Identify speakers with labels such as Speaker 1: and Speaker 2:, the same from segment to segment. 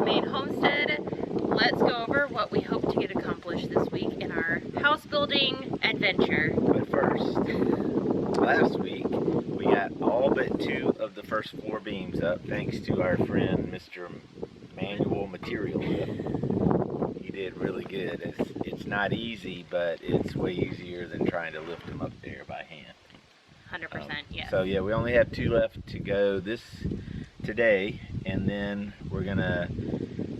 Speaker 1: Maine Homestead. Let's go over what we hope to get accomplished this week in our house building adventure.
Speaker 2: But first, last week we got all but 2 of the first floor beams up thanks to our friend Mr. Manual Material. He did really good. It's not easy, but it's way easier than trying to lift them up there by hand.
Speaker 1: 100%, yes.
Speaker 2: So yeah, we only have 2 left to go today, and then we're gonna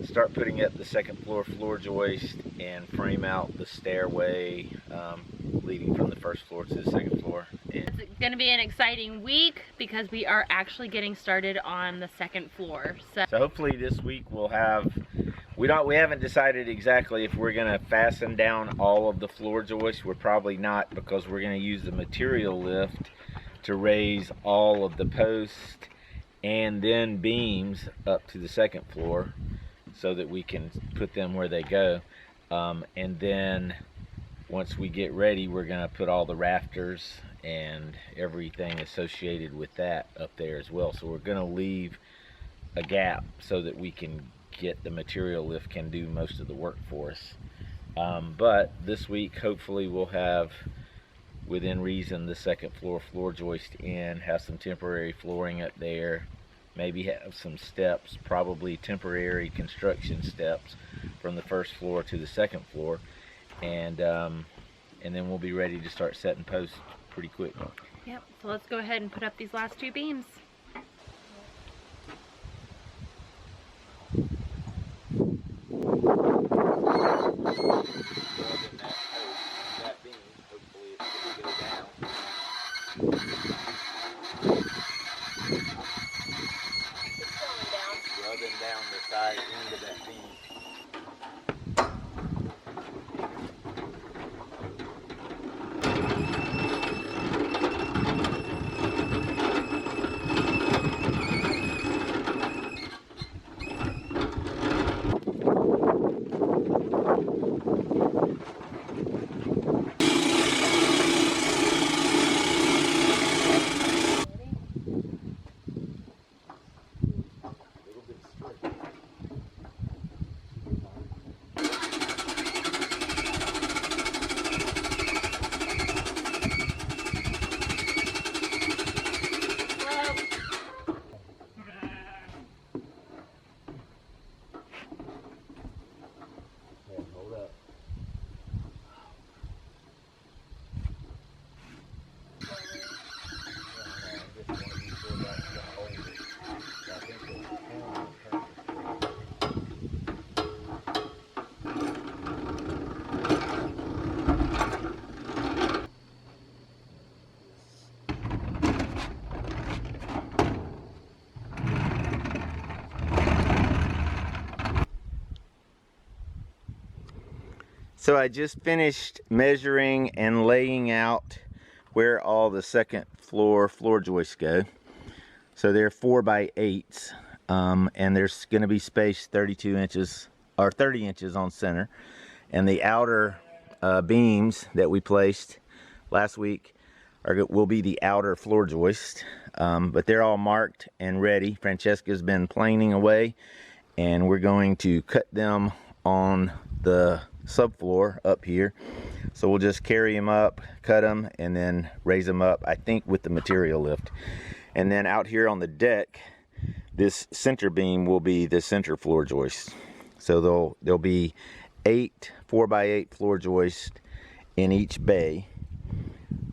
Speaker 2: start putting up the second floor joist and frame out the stairway leading from the first floor to the second floor.
Speaker 1: It's going to be an exciting week because we are actually getting started on the second floor. So
Speaker 2: hopefully this week we'll have, we haven't decided exactly if we're going to fasten down all of the floor joists. We're probably not, because we're going to use the material lift to raise all of the posts and then beams up to the second floor so that we can put them where they go. And then once we get ready, we're going to put all the rafters and everything associated with that up there as well. So we're going to leave a gap so that we can get the material lift can do most of the work for us. But this week hopefully we'll have, within reason, the second floor joist in, have some temporary flooring up there, maybe have some steps, probably temporary construction steps from the first floor to the second floor, and then we'll be ready to start setting posts pretty quick.
Speaker 1: Yep, so let's go ahead and put up these last 2 beams.
Speaker 2: Rubbing down the side end of that beam. So I just finished measuring and laying out where all the second floor joists go. So they're 4x8s, and there's going to be space 32 inches or 30 inches on center. And the outer beams that we placed last week will be the outer floor joist, but they're all marked and ready. Francesca's been planing away, and we're going to cut them on the subfloor up here. So we'll just carry them up, cut them, and then raise them up, I think with the material lift. And then out here on the deck, this center beam will be the center floor joist. So there'll be 8 4x8 floor joists in each bay.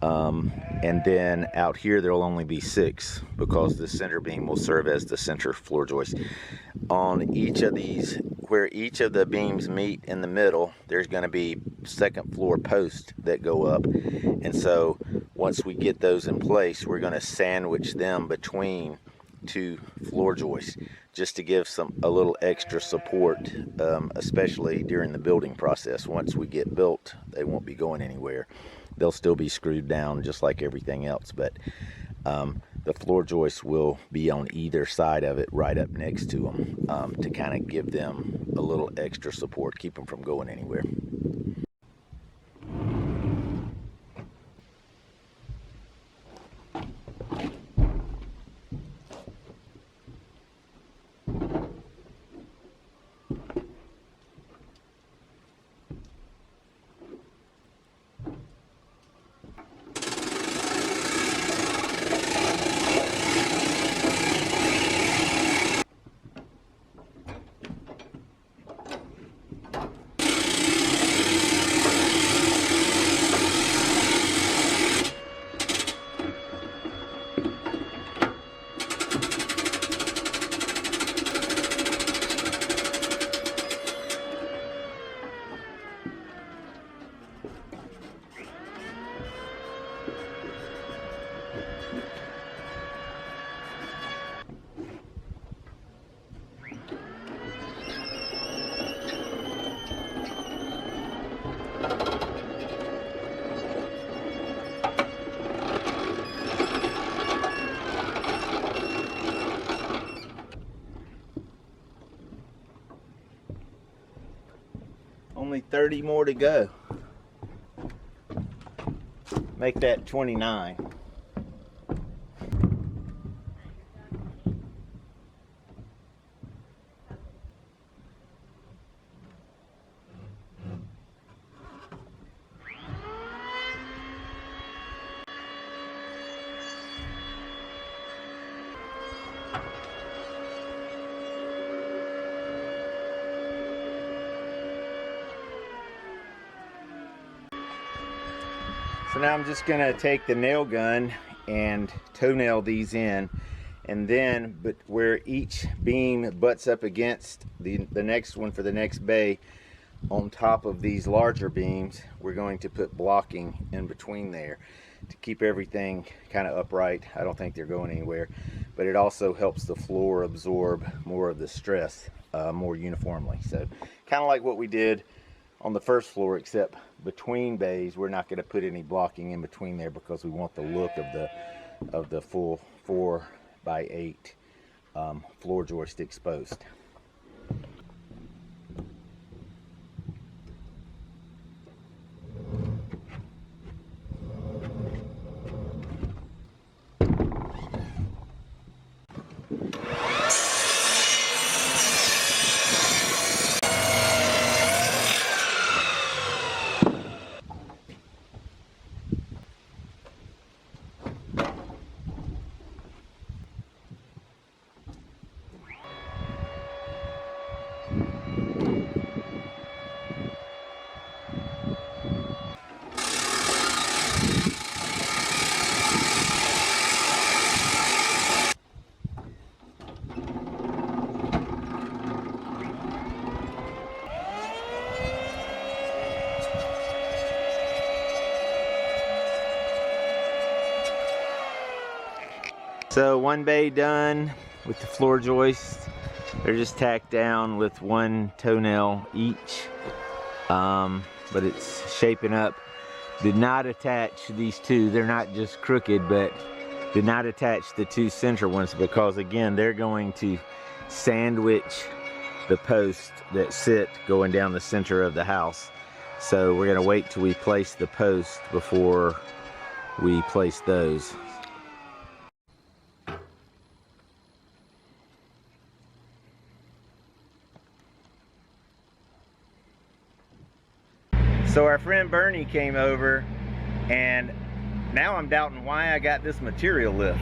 Speaker 2: And then out here there'll only be 6, because the center beam will serve as the center floor joist. On each of these, where each of the beams meet in the middle, there's going to be second floor posts that go up. And so once we get those in place, we're going to sandwich them between 2 floor joists, just to give a little extra support, especially during the building process. Once we get built, they won't be going anywhere. They'll still be screwed down just like everything else, but the floor joists will be on either side of it, right up next to them, to kind of give them a little extra support, keep them from going anywhere. 30 more to go. Make that 29. So now I'm just gonna take the nail gun and toenail these in, and then but where each beam butts up against the next one for the next bay, on top of these larger beams, we're going to put blocking in between there to keep everything kind of upright. I don't think they're going anywhere, but it also helps the floor absorb more of the stress more uniformly. So kind of like what we did on the first floor, except between bays we're not going to put any blocking in between there because we want the look of the full 4x8 floor joist exposed. So one bay done with the floor joists. They're just tacked down with one toenail each, but it's shaping up. Did not attach these two. They're not just crooked, but did not attach the two center ones because again, they're going to sandwich the posts that sit going down the center of the house. So we're gonna wait till we place the post before we place those. So our friend Bernie came over, and now I'm doubting why I got this material lift.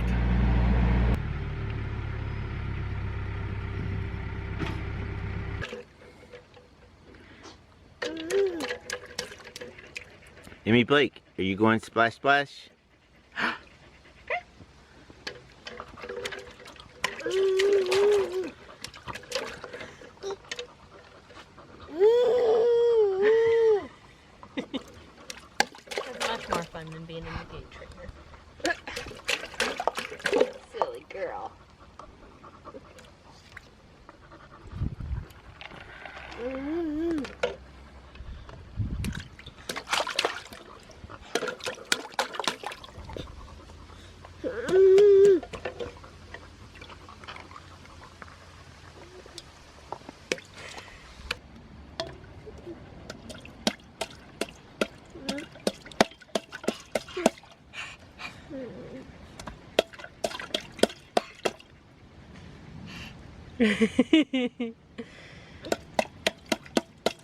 Speaker 2: Emmy Blake, are you going splash splash?
Speaker 1: More fun than being in the gate trainer. Silly girl.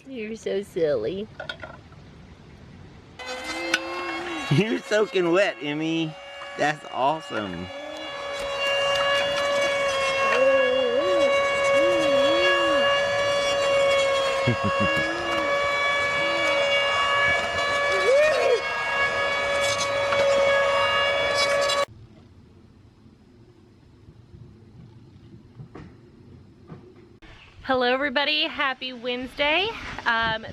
Speaker 1: You're so silly.
Speaker 2: You're soaking wet, Emmy. That's awesome.
Speaker 1: Hello everybody, happy Wednesday.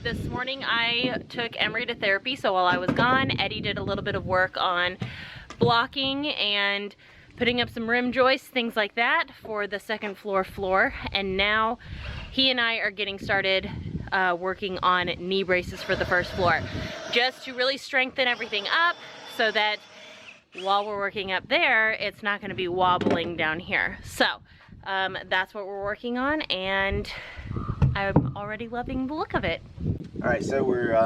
Speaker 1: This morning I took Emery to therapy, so while I was gone, Eddie did a little bit of work on blocking and putting up some rim joists, things like that for the second floor, and now he and I are getting started working on knee braces for the first floor, just to really strengthen everything up so that while we're working up there, it's not going to be wobbling down here. So that's what we're working on, and I'm already loving the look of it.
Speaker 2: All right, so we're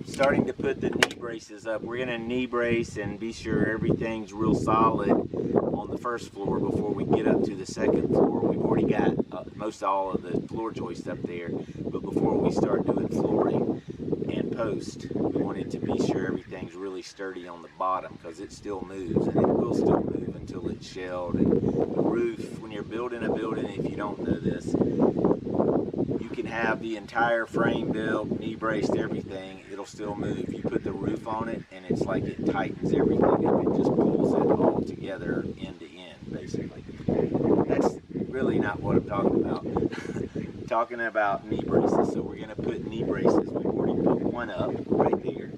Speaker 2: starting to put the knee braces up. We're gonna knee brace and be sure everything's real solid on the first floor before we get up to the second floor. We've already got most all of the floor joists up there, but before we start doing flooring and post, we wanted to be sure everything's really sturdy on the bottom, because it still moves, and it will still move until it's shelled. And the roof, when you're building a building, if you don't know this, you can have the entire frame built, knee braced, everything, it'll still move. You put the roof on it and it's like it tightens everything up. It just pulls it all together end to end, basically. That's really not what I'm talking about. I'm talking about knee braces. So we're gonna put knee braces. We've already put one up right there.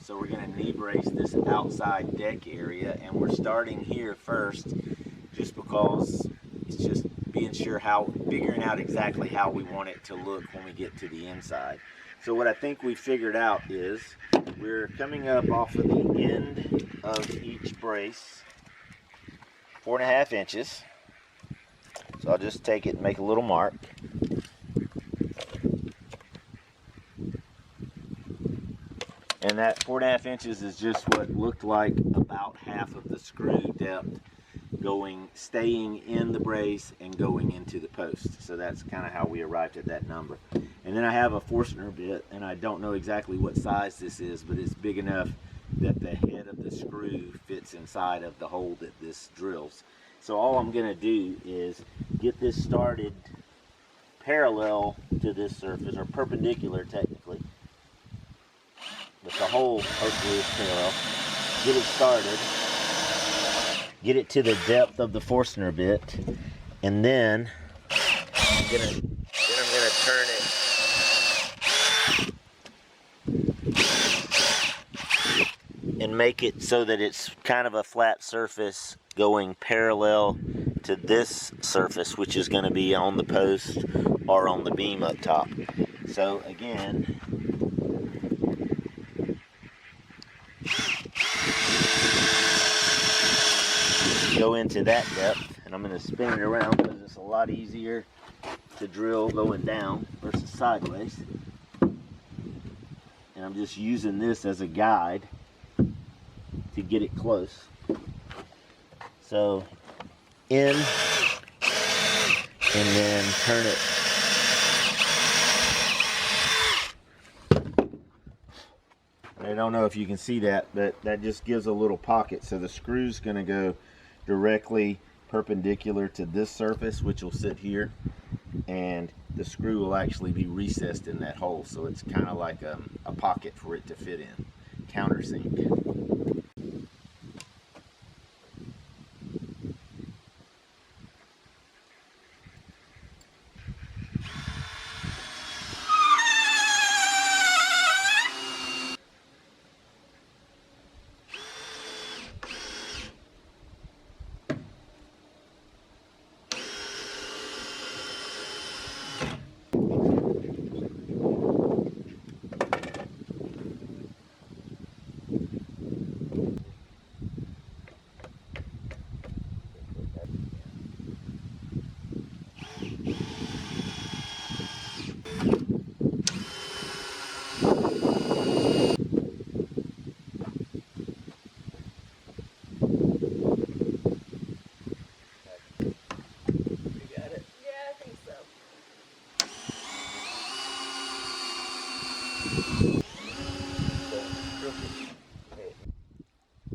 Speaker 2: So we're gonna knee brace this outside deck area, and we're starting here first just because it's just being sure figuring out exactly how we want it to look when we get to the inside. So what I think we figured out is we're coming up off of the end of each brace 4.5 inches. So I'll just take it and make a little mark. And that 4.5 inches is just what looked like about half of the screw depth staying in the brace and going into the post. So that's kind of how we arrived at that number. And then I have a Forstner bit, and I don't know exactly what size this is, but it's big enough that the head of the screw fits inside of the hole that this drills. So all I'm going to do is get this started parallel to this surface, or perpendicular technically, but the hole hopefully is parallel. Get it started, get it to the depth of the Forstner bit, and then I'm gonna turn it and make it so that it's kind of a flat surface going parallel to this surface, which is going to be on the post or on the beam up top. So again, go into that depth, and I'm going to spin it around because it's a lot easier to drill going down versus sideways. And I'm just using this as a guide to get it close. So in, and then turn it. I don't know if you can see that, but that just gives a little pocket. So the screw's going to go directly perpendicular to this surface, which will sit here, and the screw will actually be recessed in that hole. So it's kind of like a pocket for it to fit in, countersink.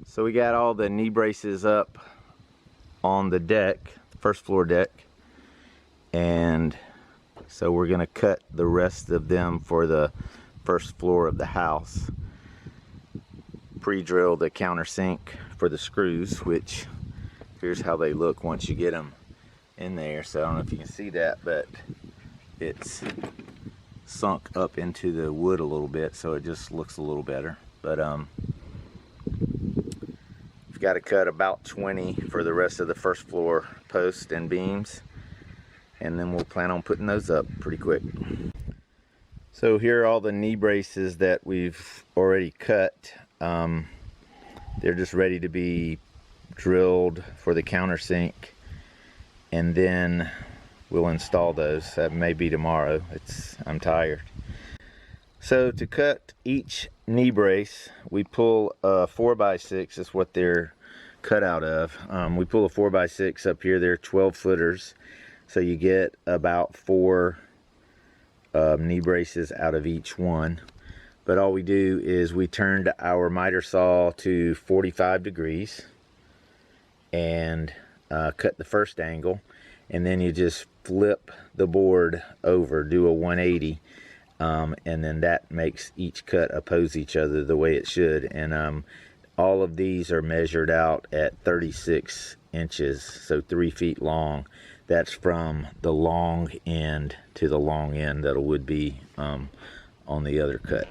Speaker 2: So we got all the knee braces up on the deck, first floor deck, and so we're going to cut the rest of them for the first floor of the house. Pre-drill the countersink for the screws, which here's how they look once you get them in there. So I don't know if you can see that, but it's sunk up into the wood a little bit, so it just looks a little better. But we've got to cut about 20 for the rest of the first floor posts and beams, and then we'll plan on putting those up pretty quick. So here are all the knee braces that we've already cut. They're just ready to be drilled for the countersink, and then we'll install those. That may be tomorrow. I'm tired. So to cut each knee brace, we pull a 4x6. That's what they're cut out of. We pull a 4x6 up here. They're 12 footers. So you get about 4 knee braces out of each one. But all we do is we turned our miter saw to 45 degrees and cut the first angle, and then you just flip the board over, do a 180, and then that makes each cut oppose each other the way it should. And all of these are measured out at 36 inches, so 3 feet long. That's from the long end to the long end that would be on the other cut.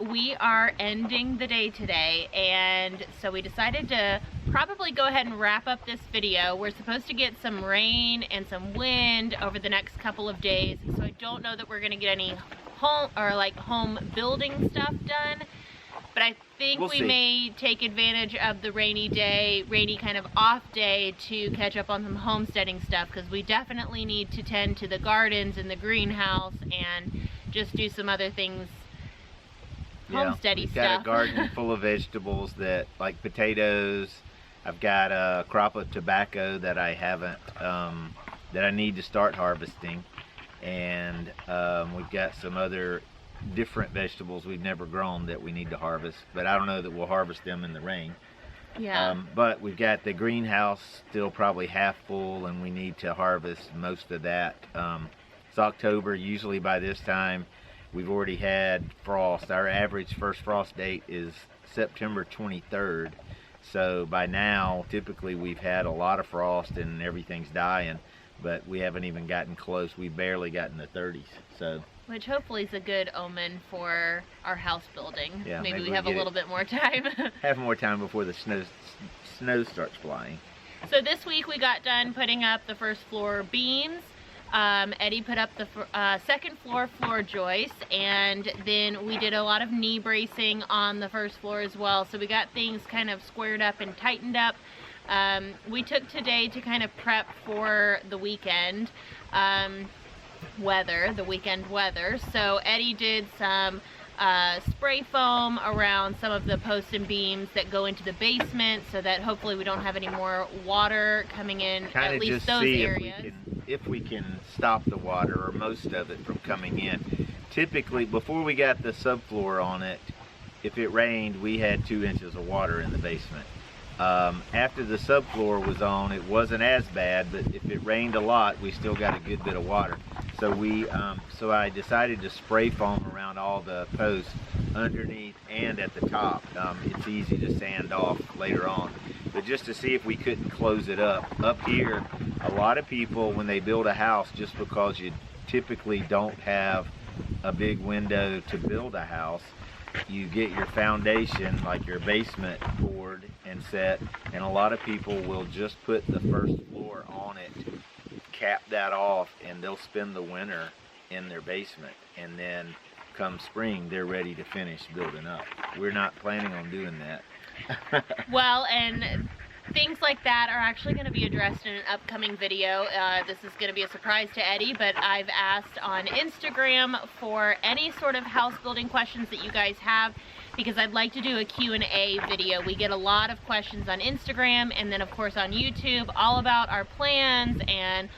Speaker 1: We are ending the day today, and so we decided to probably go ahead and wrap up this video. We're supposed to get some rain and some wind over the next couple of days, so I don't know that we're gonna get any home building stuff done, but I think we may take advantage of the rainy kind of off day to catch up on some homesteading stuff, because we definitely need to tend to the gardens and the greenhouse and just do some other things. Homesteady
Speaker 2: stuff.
Speaker 1: We've got
Speaker 2: a garden full of vegetables like potatoes. I've got a crop of tobacco that I haven't, that I need to start harvesting, and we've got some other different vegetables we've never grown that we need to harvest, but I don't know that we'll harvest them in the rain.
Speaker 1: Yeah.
Speaker 2: But we've got the greenhouse still probably half full, and we need to harvest most of that. It's October. Usually by this time we've already had frost. Our average first frost date is September 23rd. So by now, typically we've had a lot of frost and everything's dying, but we haven't even gotten close. We've barely gotten the 30s. So,
Speaker 1: which hopefully is a good omen for our house building.
Speaker 2: Yeah,
Speaker 1: maybe we have a little bit more time.
Speaker 2: Have more time before the snow starts flying.
Speaker 1: So this week we got done putting up the first floor beams. Eddie put up the second floor joists, and then we did a lot of knee bracing on the first floor as well. So we got things kind of squared up and tightened up. We took today to kind of prep for the weekend weather. So Eddie did some spray foam around some of the posts and beams that go into the basement, so that hopefully we don't have any more water coming in, at least those areas.
Speaker 2: If we can stop the water, or most of it, from coming in. Typically, before we got the subfloor on it, if it rained, we had 2 inches of water in the basement. After the subfloor was on, it wasn't as bad, but if it rained a lot, we still got a good bit of water. So I decided to spray foam around all the posts underneath and at the top. It's easy to sand off later on, but just to see if we couldn't close it up. Up here, a lot of people, when they build a house, just because you typically don't have a big window to build a house, you get your foundation, like your basement board and set, and a lot of people will just put the first floor on it, cap that off, and they'll spend the winter in their basement, and then come spring they're ready to finish building up. We're not planning on doing that.
Speaker 1: Well, and things like that are actually going to be addressed in an upcoming video. This is going to be a surprise to Eddie, but I've asked on Instagram for any sort of house building questions that you guys have, because I'd like to do a Q&A video. We get a lot of questions on Instagram and then of course on YouTube, all about our plans and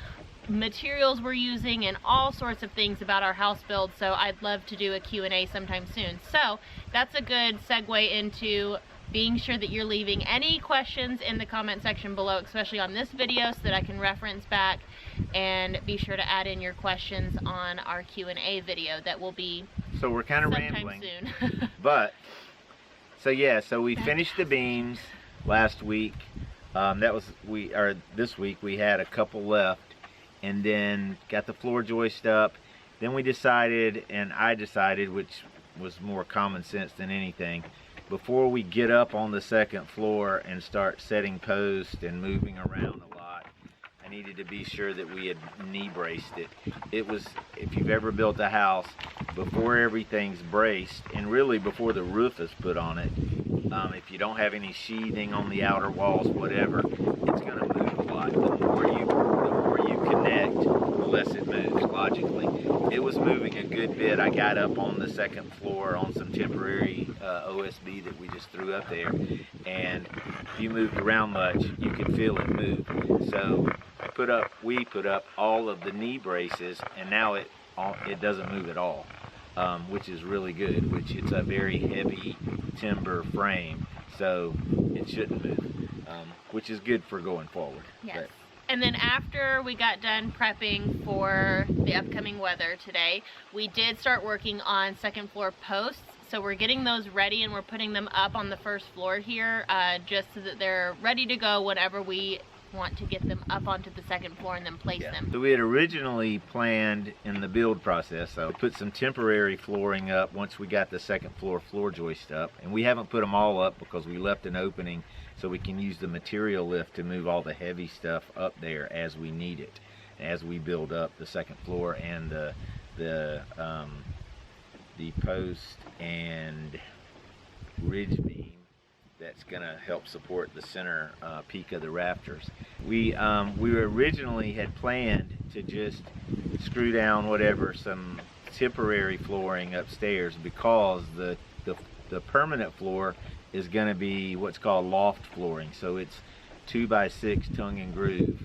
Speaker 1: materials we're using and all sorts of things about our house build. So I'd love to do a Q&A sometime soon. So that's a good segue into being sure that you're leaving any questions in the comment section below, especially on this video, so that I can reference back, and be sure to add in your questions on our Q&A video that will be
Speaker 2: so we're kind of
Speaker 1: sometime
Speaker 2: rambling
Speaker 1: soon.
Speaker 2: but so we finished the beams last week. This week we had a couple left, and then got the floor joist up. Then we decided, and I decided, which was more common sense than anything, before we get up on the second floor and start setting posts and moving around a lot, I needed to be sure that we had knee braced it. It was, if you've ever built a house, before everything's braced, and really before the roof is put on it, if you don't have any sheathing on the outer walls, whatever, it's going to move a lot. The more you connect, the less it moves, logically. It was moving a good bit. I got up on the second floor on some temporary OSB that we just threw up there, and if you moved around much, you could feel it move. So we put up all of the knee braces, and now it doesn't move at all, which is really good. Which it's a very heavy timber frame, so it shouldn't move, which is good for going forward.
Speaker 1: Yes.
Speaker 2: But,
Speaker 1: and then after we got done prepping for the upcoming weather today, we did start working on second floor posts. So we're getting those ready, and we're putting them up on the first floor here, just so that they're ready to go whenever we want to get them up onto the second floor and then place them.
Speaker 2: So we had originally planned in the build process, so put some temporary flooring up once we got the second floor joist up, and we haven't put them all up because we left an opening so we can use the material lift to move all the heavy stuff up there as we need it, as we build up the second floor and the post and ridge beam that's going to help support the center peak of the rafters. We originally had planned to just screw down some temporary flooring upstairs, because the permanent floor is going to be what's called loft flooring. So it's 2x6 tongue and groove,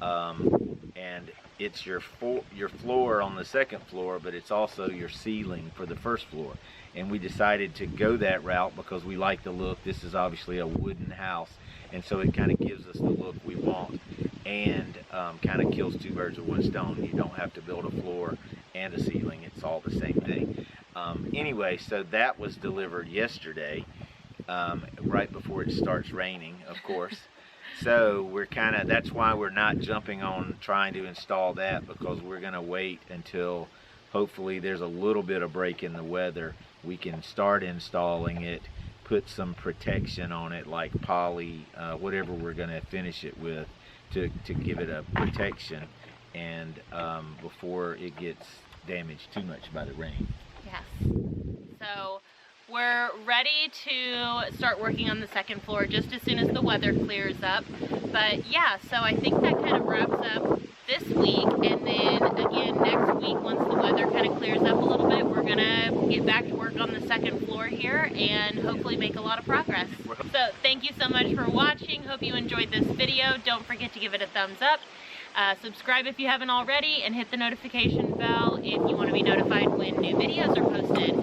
Speaker 2: and it's your floor on the second floor, but it's also your ceiling for the first floor. And we decided to go that route because we like the look. This is obviously a wooden house, and so it kind of gives us the look we want, and kind of kills two birds with one stone. You don't have to build a floor and a ceiling. It's all the same thing. Anyway, so that was delivered yesterday, right before it starts raining, of course. So that's why we're not jumping on trying to install that, because we're going to wait until hopefully there's a little bit of break in the weather. We can start installing it, put some protection on it, like poly, whatever we're going to finish it with, to give it a protection, and before it gets damaged too much by the rain.
Speaker 1: Yes. So we're ready to start working on the second floor just as soon as the weather clears up. But yeah, so I think that kind of wraps up this week, and then again next week, once the weather kind of clears up a little bit, we're gonna get back to work on the second floor here and hopefully make a lot of progress. So thank you so much for watching. Hope you enjoyed this video. Don't forget to give it a thumbs up. Subscribe if you haven't already, and hit the notification bell if you want to be notified when new videos are posted.